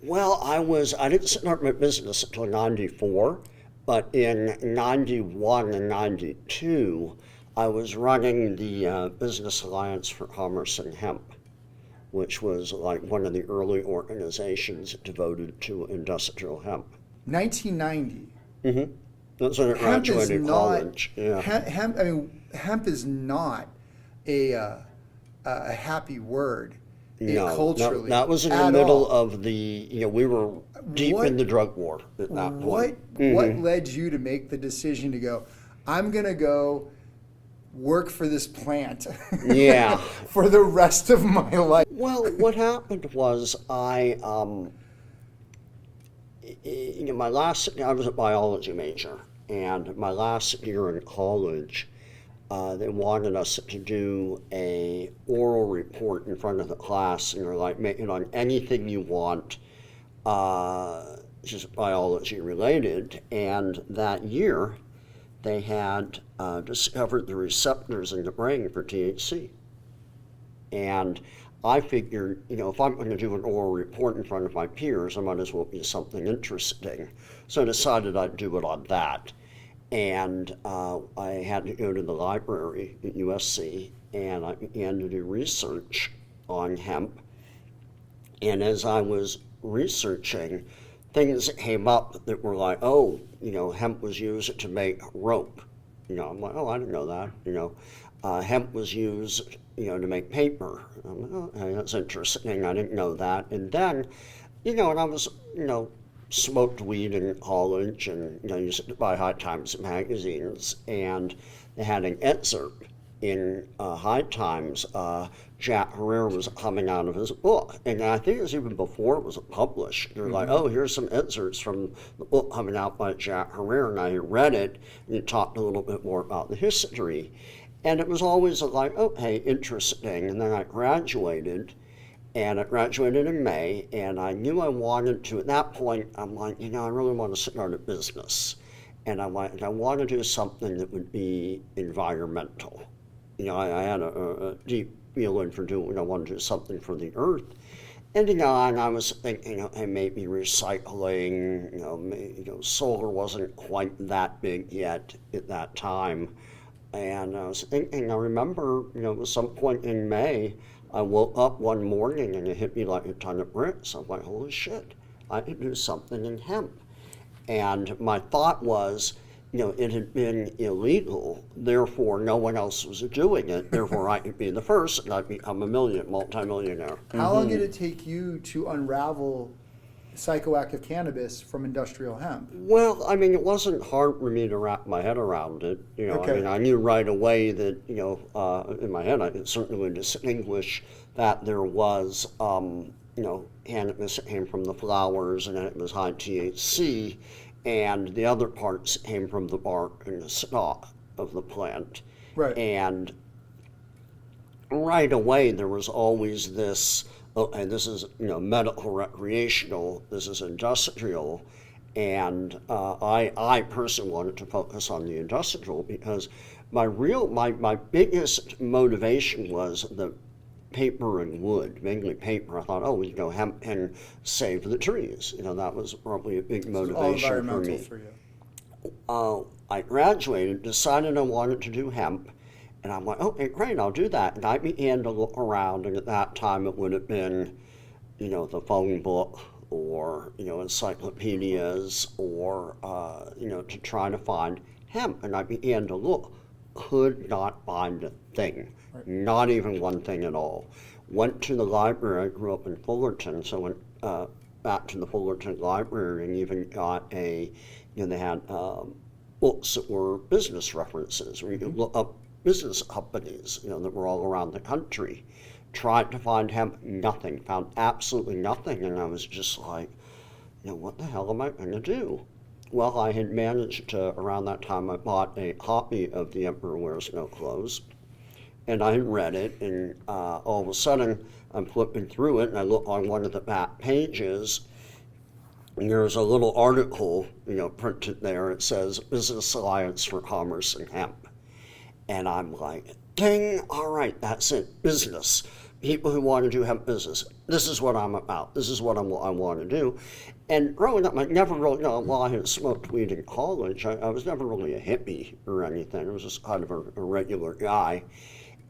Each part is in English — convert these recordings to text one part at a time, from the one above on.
Well, I didn't start my business until 94, but in 91 and 92, I was running the Business Alliance for Commerce and Hemp, which was like one of the early organizations devoted to industrial hemp. 1990. Mm-hmm. That's when I graduated college. Yeah. Hemp is not a happy word. No, culturally. that was in the middle of the, we were deep in the drug war at that point. What led you to make the decision to go, I'm going to go work for this plant yeah. for the rest of my life? Well, what happened was I was a biology major, and my last year in college, they wanted us to do a oral report in front of the class, and they're like, make it on anything you want, just biology related. And that year, they had discovered the receptors in the brain for THC. And I figured, if I'm going to do an oral report in front of my peers, I might as well be something interesting. So I decided I'd do it on that. And I had to go to the library at USC, and I began to do research on hemp. And as I was researching, things came up that were like, hemp was used to make rope. I'm like, I didn't know that. Hemp was used, to make paper. I'm like, okay, that's interesting. I didn't know that. And then, and I was, smoked weed in college, and used to buy High Times magazines, and they had an excerpt in High Times. Jack Herrera was coming out of his book, and I think it was even before it was published. They're like, here's some excerpts from the book coming out by Jack Herrera, and I read it, and he talked a little bit more about the history. And it was always like, okay, interesting. And then I graduated, and I graduated in May, and I knew I wanted to, at that point, I'm like, I really want to start a business. And I'm like, I want to do something that would be environmental. I had a deep feeling for doing, I want to do something for the earth. And, and I was thinking, maybe recycling, solar wasn't quite that big yet at that time. And I was thinking, I remember, at some point in May, I woke up one morning and it hit me like a ton of bricks. I'm like, holy shit, I could do something in hemp. And my thought was, it had been illegal, therefore no one else was doing it, therefore I could be the first and I'd become multimillionaire. How long did it take you to unravel psychoactive cannabis from industrial hemp? Well, it wasn't hard for me to wrap my head around it. Okay. I knew right away that, in my head I could certainly distinguish that there was, cannabis that came from the flowers and it was high THC, and the other parts came from the bark and the stalk of the plant. Right. And right away there was always this, okay, this is medical recreational, this is industrial, and I personally wanted to focus on the industrial because my biggest motivation was the paper and wood, mainly paper. I thought, hemp can save the trees. That was probably a big motivation for me. For you. I graduated, decided I wanted to do hemp. And I'm like, okay, great, I'll do that. And I began to look around, and at that time it would have been, the phone book or, encyclopedias or, to try to find hemp. And I began to look, could not find a thing, right. Not even one thing at all. Went to the library, I grew up in Fullerton, so went back to the Fullerton Library and even got they had books that were business references where you could look up business companies, that were all around the country. Tried to find hemp, nothing, found absolutely nothing, and I was just like, what the hell am I going to do? Well, I had managed to, around that time, I bought a copy of The Emperor Wears No Clothes, and I had read it, and all of a sudden, I'm flipping through it, and I look on one of the back pages, and there's a little article, printed there. It says, Business Alliance for Commerce and Hemp. And I'm like, dang, all right, that's it, business. people who want to do hemp business. This is what I'm about. This is what I want to do. And growing up, I never really, while I had smoked weed in college, I was never really a hippie or anything. I was just kind of a regular guy.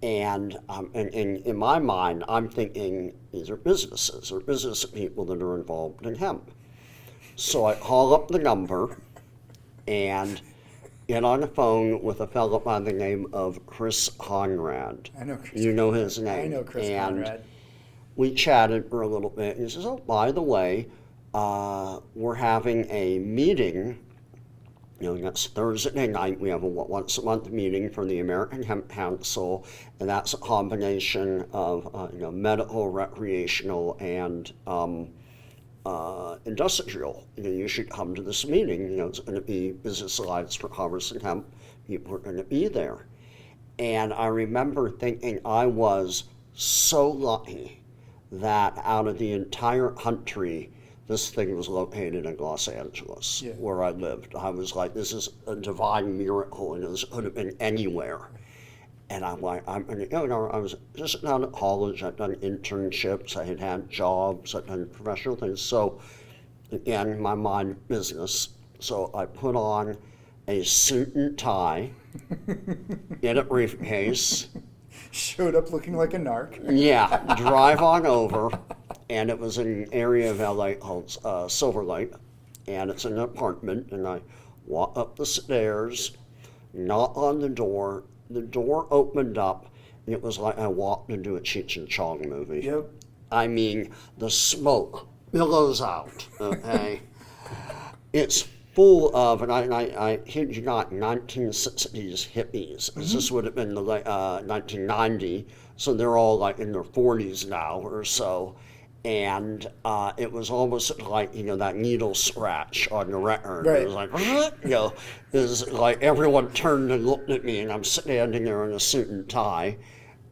And in my mind, I'm thinking these are businesses or business people that are involved in hemp. So I call up the number and get on the phone with a fellow by the name of Chris Conrad. I know Chris. You know his name. I know Chris and Conrad. We chatted for a little bit. He says, "Oh, by the way, we're having a meeting. That's Thursday night. We have a once a month meeting for the American Hemp Council, and that's a combination of medical, recreational, and industrial. You should come to this meeting. It's going to be Business Alliance for Commerce and Hemp. People are going to be there." And I remember thinking I was so lucky that out of the entire country, this thing was located in Los Angeles, where I lived. I was like, this is a divine miracle, and this could have been anywhere. And I'm like, I was just out of college. I'd done internships. I had had jobs. I'd done professional things. So, again, my mind business. So I put on a suit and tie, in a briefcase. Showed up looking like a narc. Yeah, drive on over. And it was in an area of LA called Silver Lake. And it's an apartment. And I walk up the stairs, knock on the door. The door opened up, and it was like I walked into a Cheech and Chong movie. Yep. I mean, the smoke billows out, okay? It's full of, and I kid you not, 1960s hippies. Mm-hmm. This would have been the 1990, so they're all like in their 40s now or so. And it was almost like, that needle scratch on the record. Right. It was like, it was like everyone turned and looked at me, and I'm standing there in a suit and tie.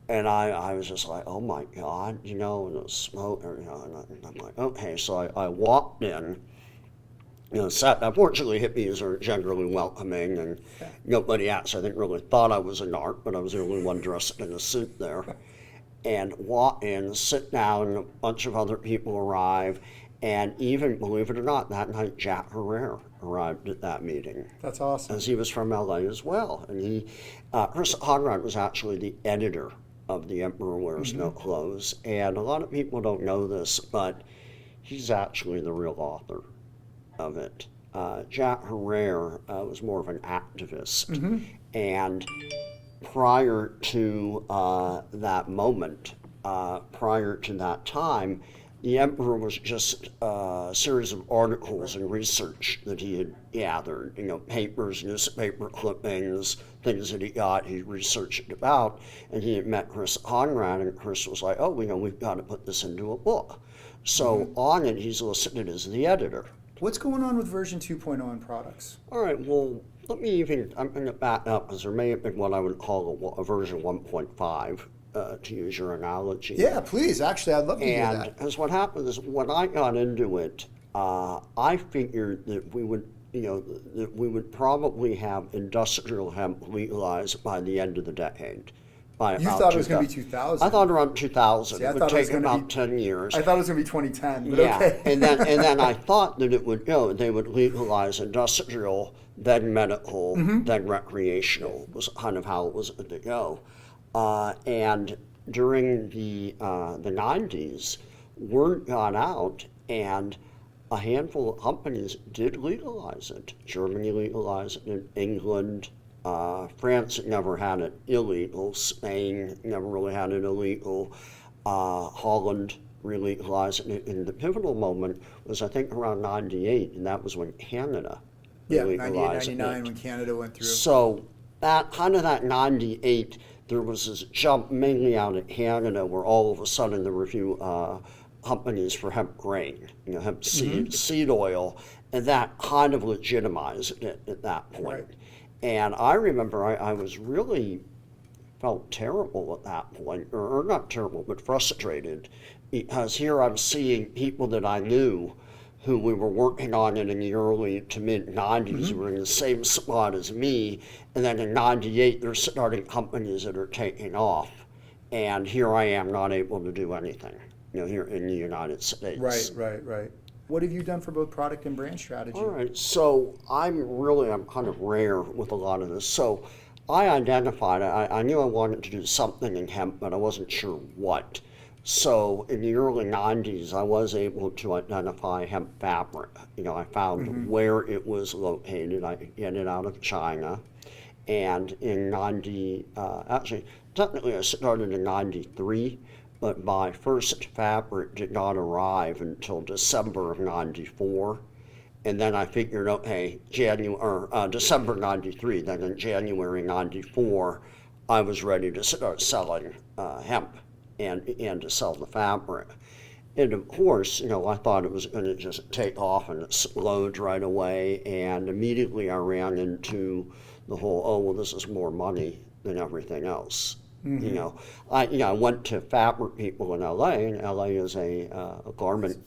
And I was just like, oh my God, and the smoke, and I'm like, okay. So I walked in, unfortunately hippies are generally welcoming, and nobody actually, I think, really thought I was a narc, but I was the only one dressed in a suit there. And walk in, sit down, and a bunch of other people arrive. And even, believe it or not, that night Jack Herrera arrived at that meeting. That's awesome. As he was from LA as well. And Chris Conrad was actually the editor of The Emperor Wears No Clothes. And a lot of people don't know this, but he's actually the real author of it. Jack Herrera was more of an activist. And prior to that moment, prior to that time, the Emperor was just a series of articles and research that he had gathered, papers, newspaper clippings, things that he researched about, and he had met Chris Conrad, and Chris was like, oh, we've got to put this into a book. So on it, he's listed as the editor. What's going on with version 2.0 on products? All right, well, I'm going to back up, because there may have been what I would call a version 1.5, to use your analogy. Yeah, please. Actually, I'd love to hear that. And because what happened is, when I got into it, I figured that we would probably have industrial hemp legalized by the end of the decade. You thought it was going to be 2000. I thought around 2000. See, it would take about 10 years. I thought it was going to be 2010, but yeah. okay. and then I thought that it would they would legalize industrial, then medical, then recreational, was kind of how it was going to go. And during the 90s, word got out, and a handful of companies did legalize it. Germany legalized it, in England. France never had it illegal. Spain never really had it illegal. Holland re-legalized it. And the pivotal moment was, I think, around 98, and that was when Canada legalized 98, 99, when Canada went through. So that 98, there was this jump mainly out of Canada, where all of a sudden there were a few companies for hemp grain, hemp seed oil, and that kind of legitimized it at that point. Right. And I remember I was really felt terrible at that point, or not terrible, but frustrated, because here I'm seeing people that I knew who we were working on it in the early to mid-90s were in the same spot as me, and then in 98 they're starting companies that are taking off. And here I am not able to do anything, here in the United States. Right. What have you done for both product and brand strategy? All right, so I'm kind of rare with a lot of this. So I identified, I knew I wanted to do something in hemp, but I wasn't sure what. So in the early 90s, I was able to identify hemp fabric. I found where it was located. I could get it out of China. And in actually, technically I started in 93, but my first fabric did not arrive until December of 94. And then I figured, okay, December 93, then in January 94, I was ready to start selling hemp and to sell the fabric. And of course, I thought it was going to just take off and explode right away. And immediately I ran into the whole, oh, well, this is more money than everything else. I went to fabric people in LA, and LA is a garment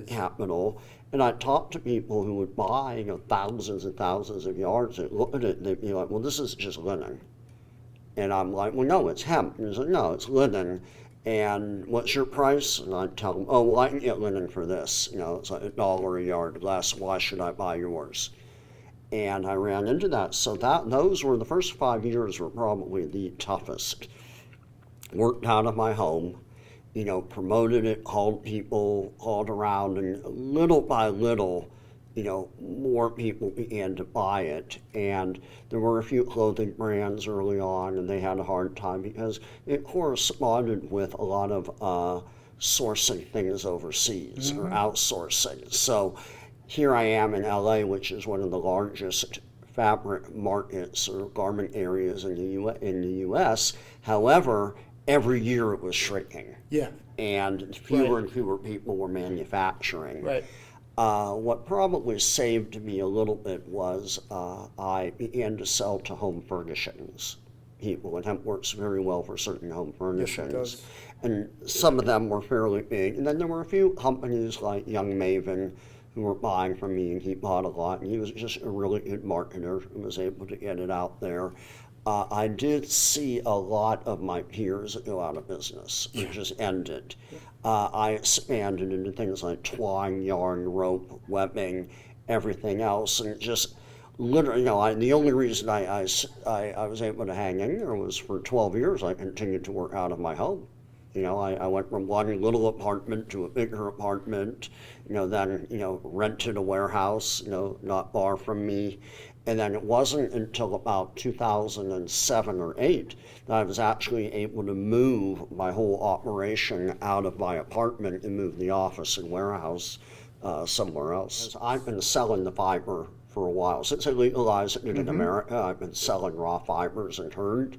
capital. And I talked to people who would buy, thousands and thousands of yards and look at it and they'd be like, well, this is just linen. And I'm like, well, no, it's hemp. And he's like, no, it's linen. And what's your price? And I'd tell them, oh, well, I can get linen for this. It's like $1 a yard less. Why should I buy yours? And I ran into that. So those were the first 5 years were probably the toughest. Worked out of my home, promoted it, called around, and little by little, more people began to buy it. And there were a few clothing brands early on, and they had a hard time because it corresponded with a lot of sourcing things overseas or outsourcing. So here I am in LA, which is one of the largest fabric markets or garment areas in the U.S. However, every year it was shrinking. Yeah. And fewer and fewer people were manufacturing. Right. What probably saved me a little bit was I began to sell to home furnishings people, and hemp works very well for certain home furnishings. Yes, it does. And some of them were fairly big. And then there were a few companies like Young Maven who were buying from me, and he bought a lot, and he was just a really good marketer and was able to get it out there. I did see a lot of my peers go out of business. It just ended. I expanded into things like twine, yarn, rope, webbing, everything else, and just literally, the only reason I was able to hang in there was for 12 years I continued to work out of my home. I went from one little apartment to a bigger apartment, then, rented a warehouse, not far from me. And then it wasn't until about 2007 or 8 that I was actually able to move my whole operation out of my apartment and move the office and warehouse somewhere else. I've been selling the fiber for a while. Since I legalized it in America, I've been selling raw fibers and turned.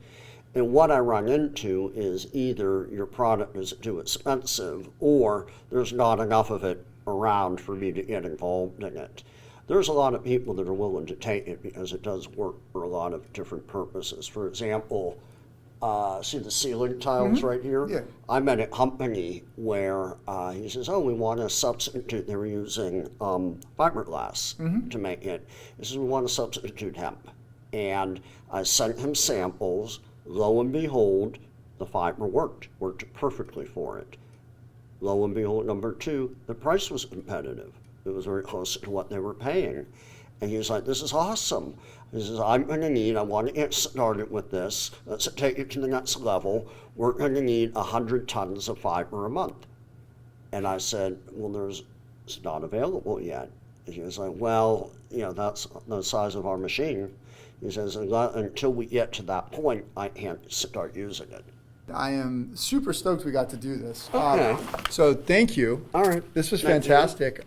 And what I run into is either your product is too expensive or there's not enough of it around for me to get involved in it. There's a lot of people that are willing to take it because it does work for a lot of different purposes. For example, see the ceiling tiles right here? Yeah. I met a company where he says, oh, we want to substitute. They were using fiberglass to make it. He says, we want to substitute hemp. And I sent him samples. Lo and behold, the fiber worked perfectly for it. Lo and behold, number two, the price was competitive. It was very close to what they were paying. And he's like, this is awesome. He says, I want to get started with this. Let's take it to the next level. We're going to need 100 tons of fiber a month. And I said, well, it's not available yet. And he was like, well, that's the size of our machine. He says, until we get to that point, I can't start using it. I am super stoked we got to do this. Okay. So thank you. All right. This was Thank you. fantastic.